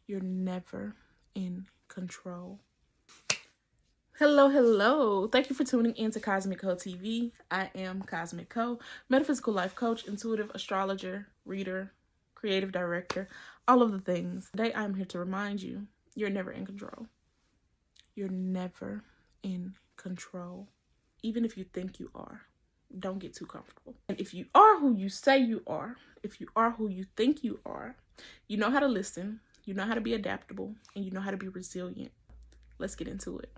You're never in control. Hello. Thank you for tuning in to Cosmic Co TV. I am Cosmic Co, metaphysical life coach, intuitive astrologer, reader, creative director, all of the things. Today I'm here to remind you, you're never in control. You're never in control. Even if you think you are, don't get too comfortable. And if you are who you say you are, if you are who you think you are, you know how to listen, you know how to be adaptable, and you know how to be resilient. Let's get into it.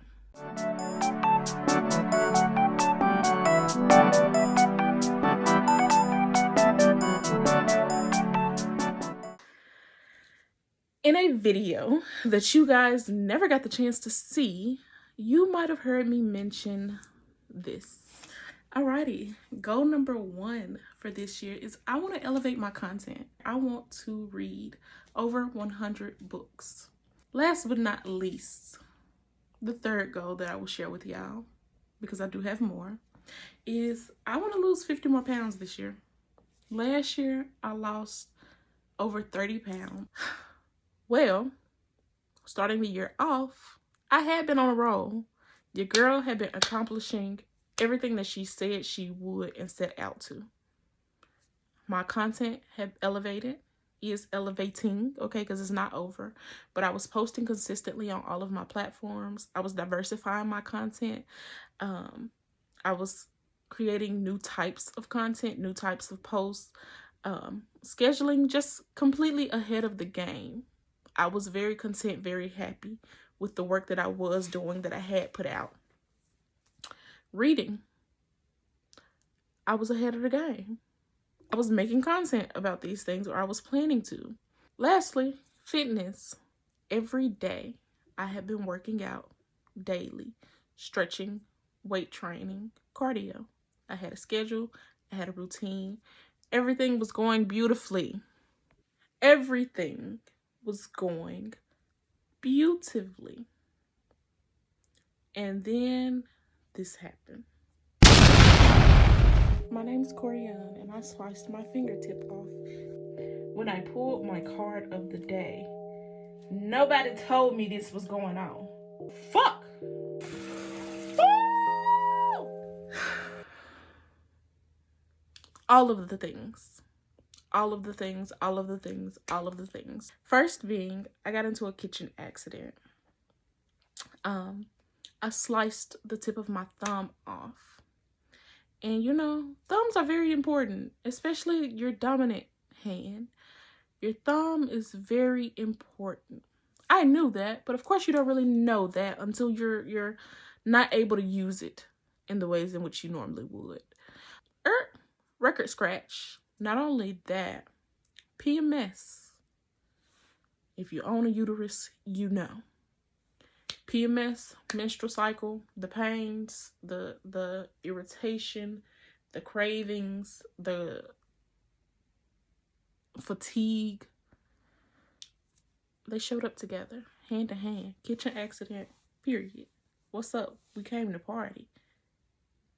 In a video that you guys never got the chance to see, you might have heard me mention this. Alrighty, goal number 1 for this year is I want to elevate my content. I want to read over 100 books. Last but not least, the third goal that I will share with y'all, because I do have more, is I want to lose 50 more pounds this year. Last year, I lost over 30 pounds. Well, starting the year off, I had been on a roll. Your girl had been accomplishing everything that she said she would and set out to. My content had elevated, is elevating, okay, because it's not over. But I was posting consistently on all of my platforms. I was diversifying my content. I was creating new types of content, new types of posts, scheduling just completely ahead of the game. I was very content, very happy with the work that I was doing, that I had put out. Reading, I was ahead of the game. I was making content about these things, or I was planning to. Lastly, fitness. Every day, I have been working out daily, stretching, weight training, cardio. I had a schedule, I had a routine. Everything was going beautifully. Everything was going beautifully. And then this happened. My name is Corianne, and I sliced my fingertip off when I pulled my card of the day. Nobody told me this was going on. Fuck! All of the things. First being, I got into a kitchen accident. I sliced the tip of my thumb off. And you know, thumbs are very important, especially your dominant hand. Your thumb is very important. I knew that, but of course you don't really know that until you're not able to use it in the ways in which you normally would. Record scratch. Not only that, PMS. If you own a uterus, you know. PMS, menstrual cycle, the pains, the irritation, the cravings, the fatigue. They showed up together, hand to hand. Kitchen accident, period. What's up? We came to party.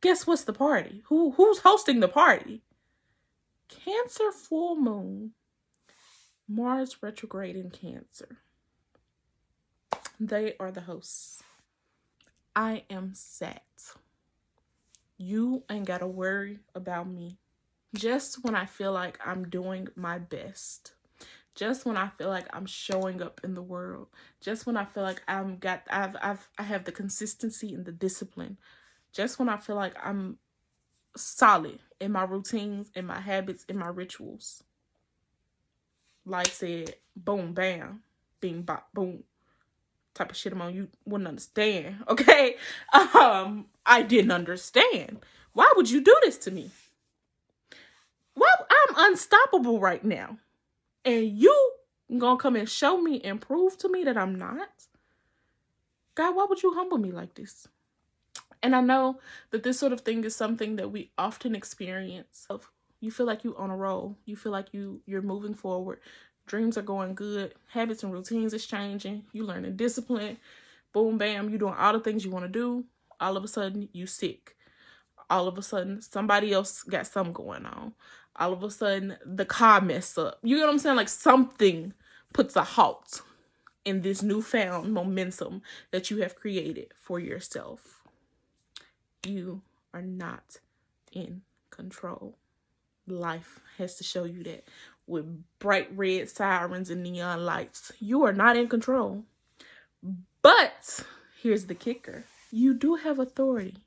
Guess what's the party? Who's hosting the party? Cancer full moon. Mars retrograde in Cancer. They are the hosts. I am set. You ain't gotta worry about me. Just when I feel like I'm doing my best, just when I feel like I'm showing up in the world, just when I feel like I have the consistency and the discipline, just when I feel like I'm solid in my routines, in my habits, in my rituals. Like said, boom, bam, bing, bop, boom. Type of shit I'm on, you wouldn't understand, okay? I didn't understand. Why would you do this to me? Well, I'm unstoppable right now. And you gonna come and show me and prove to me that I'm not? God, why would you humble me like this? And I know that this sort of thing is something that we often experience. You feel like you on a roll. You feel like you're moving forward. Dreams are going good. Habits and routines is changing. You learning discipline. Boom, bam. You doing all the things you want to do. All of a sudden, you sick. All of a sudden, somebody else got something going on. All of a sudden, the car mess up. You know what I'm saying? Like something puts a halt in this newfound momentum that you have created for yourself. You are not in control. Life has to show you that with bright red sirens and neon lights. You are not in control. But here's the kicker. You do have authority.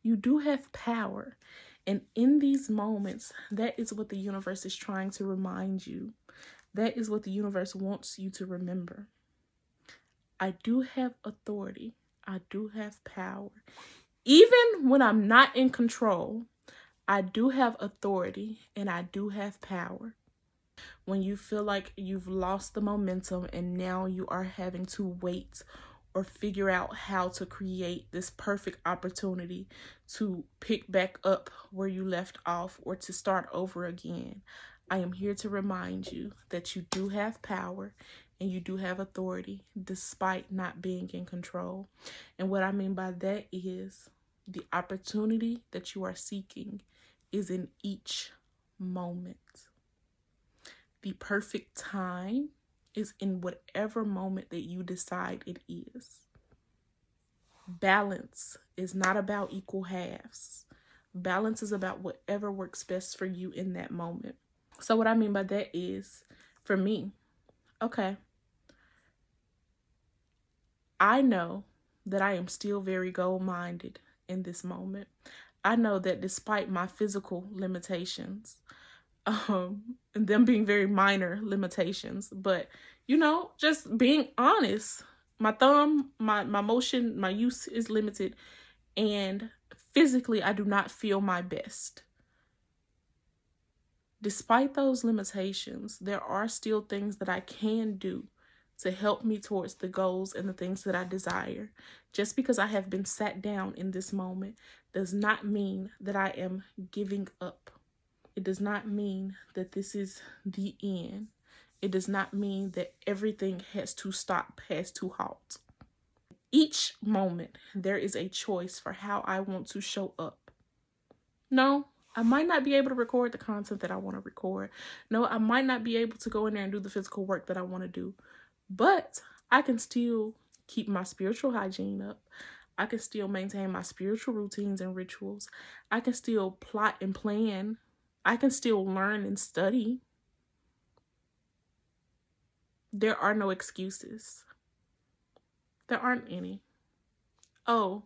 You do have power. And in these moments, that is what the universe is trying to remind you. That is what the universe wants you to remember. I do have authority. I do have power. Even when I'm not in control, I do have authority and I do have power. When you feel like you've lost the momentum and now you are having to wait or figure out how to create this perfect opportunity to pick back up where you left off or to start over again, I am here to remind you that you do have power and you do have authority despite not being in control. And what I mean by that is the opportunity that you are seeking is in each moment. The perfect time is in whatever moment that you decide it is. Balance is not about equal halves. Balance is about whatever works best for you in that moment. So what I mean by that is, for me, okay, I know that I am still very goal-minded in this moment. I know that despite my physical limitations, and them being very minor limitations, but just being honest, my thumb, my motion, my use is limited, and physically I do not feel my best. Despite those limitations, there are still things that I can do to help me towards the goals and the things that I desire. Just because I have been sat down in this moment does not mean that I am giving up. It does not mean that this is the end. It does not mean that everything has to stop, has to halt. Each moment, there is a choice for how I want to show up. No, I might not be able to record the content that I want to record. No, I might not be able to go in there and do the physical work that I want to do. But I can still keep my spiritual hygiene up. I can still maintain my spiritual routines and rituals. I can still plot and plan. I can still learn and study. There are no excuses. There aren't any. Oh,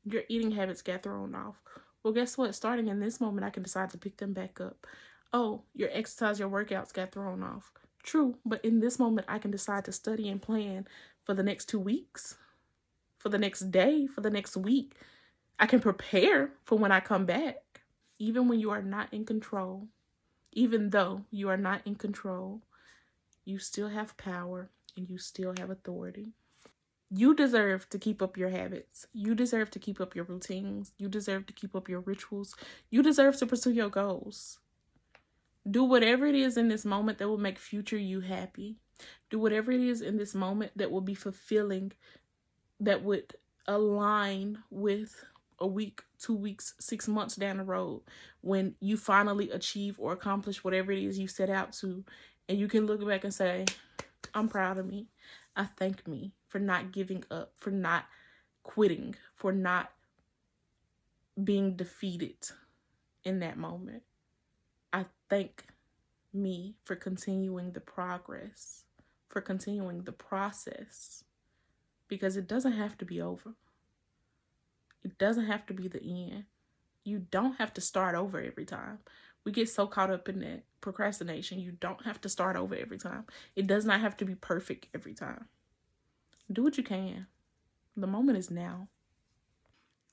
your eating habits got thrown off. Well, guess what? Starting in this moment, I can decide to pick them back up. Oh, your exercise, your workouts got thrown off. True, but in this moment, I can decide to study and plan for the next 2 weeks, for the next day, for the next week. I can prepare for when I come back. Even when you are not in control, even though you are not in control, you still have power and you still have authority. You deserve to keep up your habits. You deserve to keep up your routines. You deserve to keep up your rituals. You deserve to pursue your goals. Do whatever it is in this moment that will make future you happy. Do whatever it is in this moment that will be fulfilling, that would align with a week, 2 weeks, 6 months down the road when you finally achieve or accomplish whatever it is you set out to. And you can look back and say, I'm proud of me. I thank me for not giving up, for not quitting, for not being defeated in that moment. I thank me for continuing the progress, for continuing the process, because it doesn't have to be over. It doesn't have to be the end. You don't have to start over every time. We get so caught up in that procrastination. You don't have to start over every time. It does not have to be perfect every time. Do what you can. The moment is now.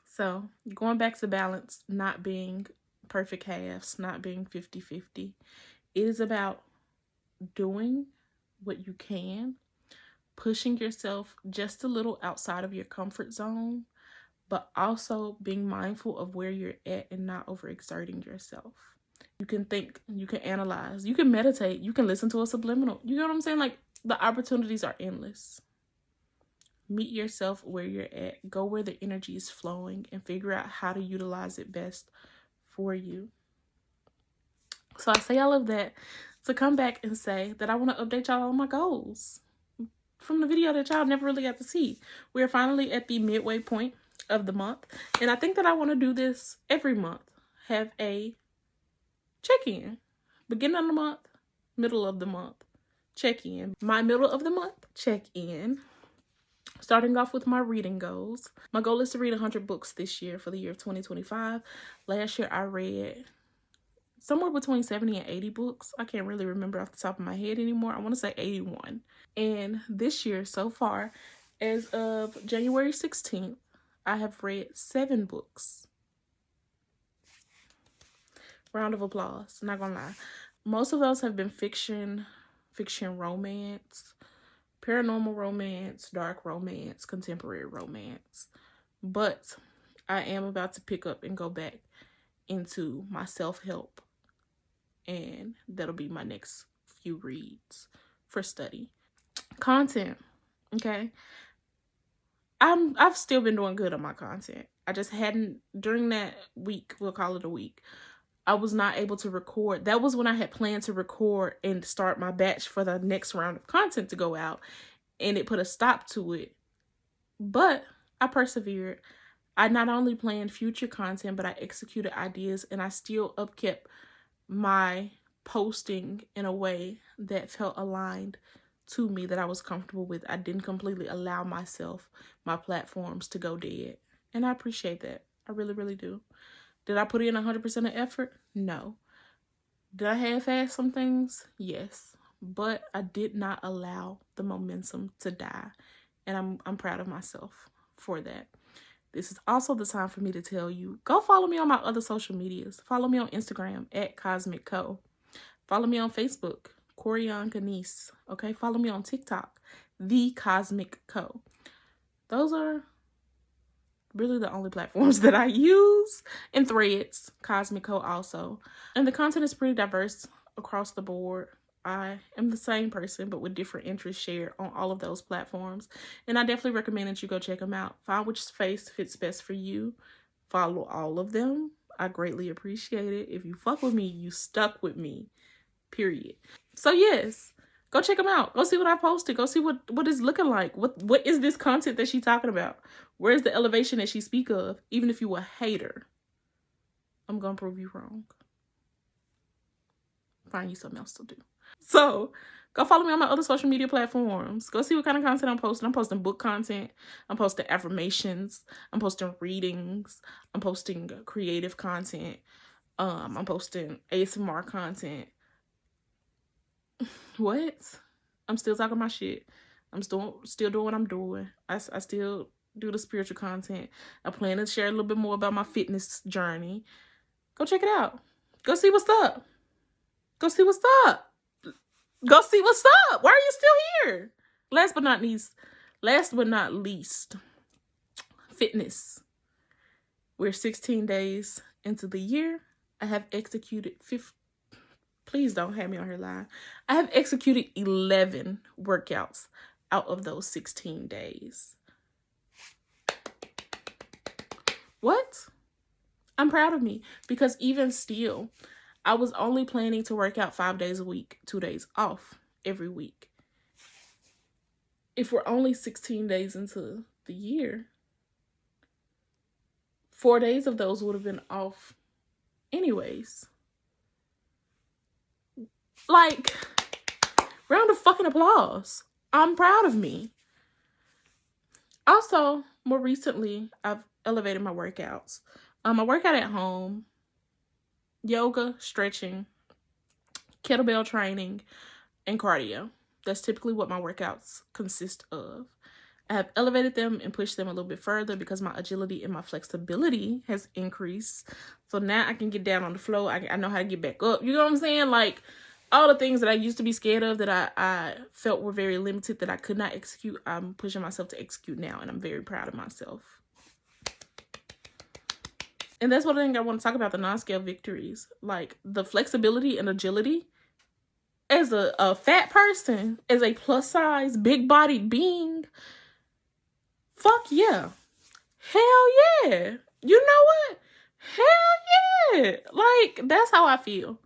So going back to balance, not being perfect halves, not being 50-50. It is about doing what you can, pushing yourself just a little outside of your comfort zone, but also being mindful of where you're at and not overexerting yourself. You can think, you can analyze, you can meditate, you can listen to a subliminal. You know what I'm saying? Like, the opportunities are endless. Meet yourself where you're at. Go where the energy is flowing and figure out how to utilize it best for you. So I say all of that to come back and say that I want to update y'all on my goals from the video that y'all never really got to see. We're finally at the midway point of the month. And I think that I want to do this every month. Have a check-in. Beginning of the month, middle of the month, check-in. My middle of the month, check-in. Starting off with my reading goals. My goal is to read 100 books this year for the year of 2025. Last year I read somewhere between 70 and 80 books. I can't really remember off the top of my head anymore. I want to say 81. And this year so far, as of January 16th, I have read 7 books. Round of applause. Not gonna lie. Most of those have been fiction romance, paranormal romance, dark romance, contemporary romance. But I am about to pick up and go back into my self-help. And that'll be my next few reads for study. Content. Okay. I've still been doing good on my content. I just hadn't, during that week, we'll call it a week, I was not able to record. That was when I had planned to record and start my batch for the next round of content to go out. And it put a stop to it. But I persevered. I not only planned future content, but I executed ideas, and I still upkept my posting in a way that felt aligned to me, that I was comfortable with. I didn't completely allow myself, my platforms to go dead. And I appreciate that. I really, really do. Did I put in 100% of effort? No. Did I half-ass some things? Yes. But I did not allow the momentum to die. And I'm proud of myself for that. This is also the time for me to tell you, go follow me on my other social medias. Follow me on Instagram at Cosmic Co. Follow me on Facebook, Corian Ganese. Okay, follow me on TikTok, The Cosmic Co. Those are really the only platforms that I use. And Threads, Cosmic Co also. And the content is pretty diverse across the board. I am the same person, but with different interests shared on all of those platforms. And I definitely recommend that you go check them out. Find which space fits best for you. Follow all of them. I greatly appreciate it. If you fuck with me, you stuck with me. Period. So yes, go check them out. Go see what I posted. Go see what it's looking like. What is this content that she's talking about? Where's the elevation that she speak of? Even if you a hater, I'm gonna prove you wrong. Find you something else to do. So go follow me on my other social media platforms. Go see what kind of content I'm posting. I'm posting book content. I'm posting affirmations. I'm posting readings. I'm posting creative content. I'm posting ASMR content. What? I'm still talking my shit. I'm still doing what I'm doing. I still do the spiritual content. I plan to share a little bit more about my fitness journey. Go check it out. Go see what's up. Go see what's up. Go see what's up. Why are you still here? Last but not least, fitness. We're 16 days into the year. I have executed please don't have me on here lying. I have executed 11 workouts out of those 16 days. What? I'm proud of me, because even still, I was only planning to work out 5 days a week, 2 days off every week. If we're only 16 days into the year, 4 days of those would have been off anyways. Like, round of fucking applause. I'm proud of me. Also, more recently, I've elevated my workouts. I work out at home, yoga, stretching, kettlebell training, and cardio. That's typically what my workouts consist of. I have elevated them and pushed them a little bit further because my agility and my flexibility has increased. So now I can get down on the floor. I know how to get back up. You know what I'm saying? Like, all the things that I used to be scared of, that I felt were very limited, that I could not execute, I'm pushing myself to execute now, and I'm very proud of myself. And that's one thing I want to talk about, the non-scale victories. Like, the flexibility and agility. As a fat person, as a plus-size, big-bodied being, fuck yeah. Hell yeah. You know what? Hell yeah. Like, that's how I feel.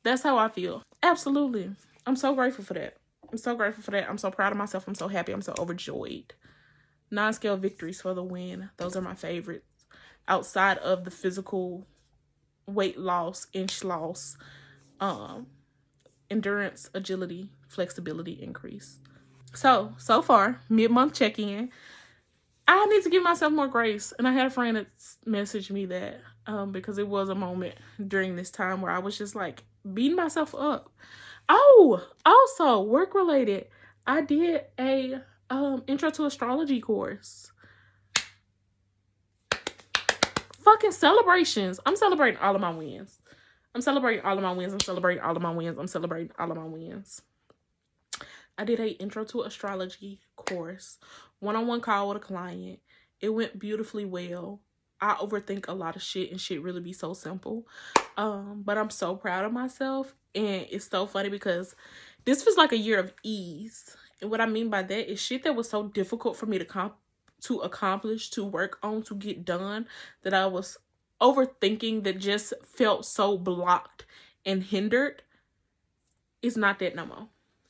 That's how I feel. Absolutely. I'm so grateful for that. I'm so grateful for that. I'm so proud of myself. I'm so happy. I'm so overjoyed. 9-scale victories for the win. Those are my favorites. Outside of the physical weight loss, inch loss, endurance, agility, flexibility increase. So far, mid-month check-in. I need to give myself more grace. And I had a friend that messaged me that because it was a moment during this time where I was just like beating myself up. Oh, also work related. I did a intro to astrology course. Fucking celebrations. I'm celebrating all of my wins. I'm celebrating all of my wins. I'm celebrating all of my wins. I'm celebrating all of my wins. I did a intro to astrology course, one-on-one call with a client. It went beautifully well. I overthink a lot of shit and shit really be so simple. But I'm so proud of myself. And it's so funny because this was like a year of ease. And what I mean by that is shit that was so difficult for me to accomplish, to work on, to get done, that I was overthinking, that just felt so blocked and hindered. It's not that no more.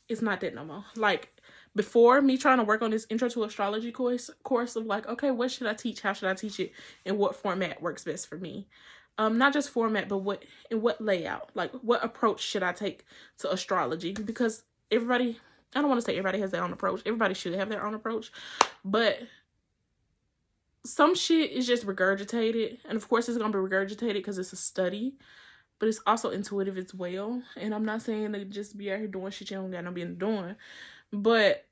It's not that no more. Like before me trying to work on this intro to astrology course of like, okay, what should I teach? How should I teach it? And what format works best for me? Not just format, but what layout? Like what approach should I take to astrology? Because everybody, I don't want to say everybody has their own approach. Everybody should have their own approach. But some shit is just regurgitated. And of course it's going to be regurgitated because it's a study. But it's also intuitive as well. And I'm not saying to just be out here doing shit you don't got no business doing. But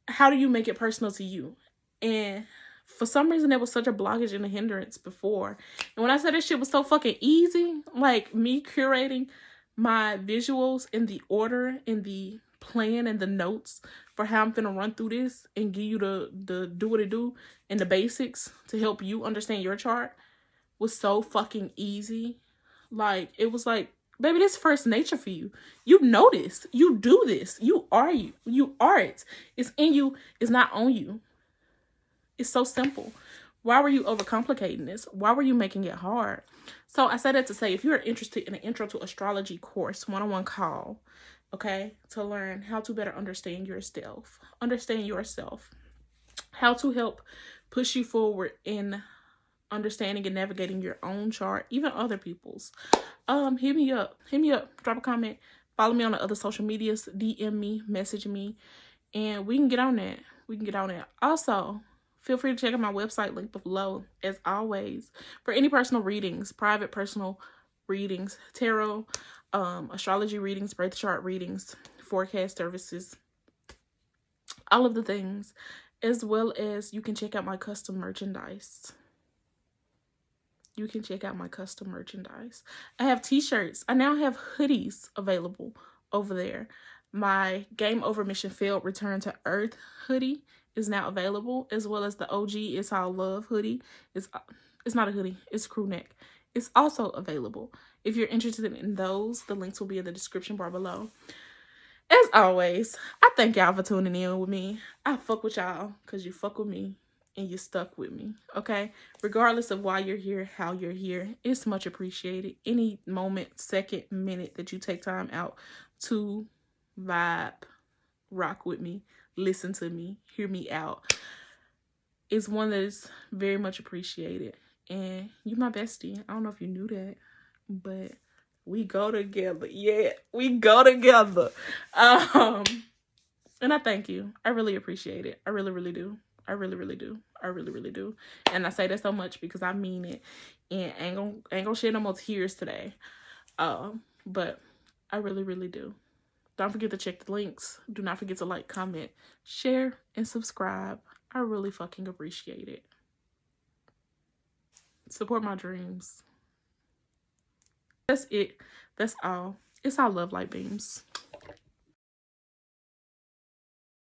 how do you make it personal to you? And for some reason, there was such a blockage and a hindrance before. And when I said this shit was so fucking easy, like me curating my visuals in the order, in the plan, and the notes for how I'm finna run through this and give you the do what it do and the basics to help you understand your chart was so fucking easy. Like, it was like, baby, this first nature for you. You know this. You do this. You are you. You are it. It's in you. It's not on you. It's so simple. Why were you overcomplicating this? Why were you making it hard? So I said that to say, if you're interested in an intro to astrology course, one-on-one call, okay, to learn how to better understand yourself, how to help push you forward in understanding and navigating your own chart, even other people's, hit me up, drop a comment, follow me on the other social medias, DM me, message me, and we can get on that. Also, feel free to check out my website, link below, as always, for any personal readings, private personal readings, tarot, astrology readings, birth chart readings, forecast services, all of the things, as well as you can check out my custom merchandise. I have t-shirts. I now have hoodies available over there. My Game Over Mission Failed Return to Earth hoodie is now available, as well as the OG It's All Love hoodie. It's not a hoodie, it's crew neck. It's also available. If you're interested in those, the links will be in the description bar below. As always, I thank y'all for tuning in with me. I fuck with y'all because you fuck with me. And you stuck with me, okay? Regardless of why you're here, how you're here, it's much appreciated. Any moment, second, minute that you take time out to vibe, rock with me, listen to me, hear me out, is one that is very much appreciated. And you my bestie. I don't know if you knew that, but we go together. Yeah, we go together. And I thank you. I really appreciate it. I really, really do. I really, really do. And I say that so much because I mean it. And ain't gonna shed no more tears today. But I really, really do. Don't forget to check the links. Do not forget to like, comment, share, and subscribe. I really fucking appreciate it. Support my dreams. That's it. That's all. It's all love, light beams.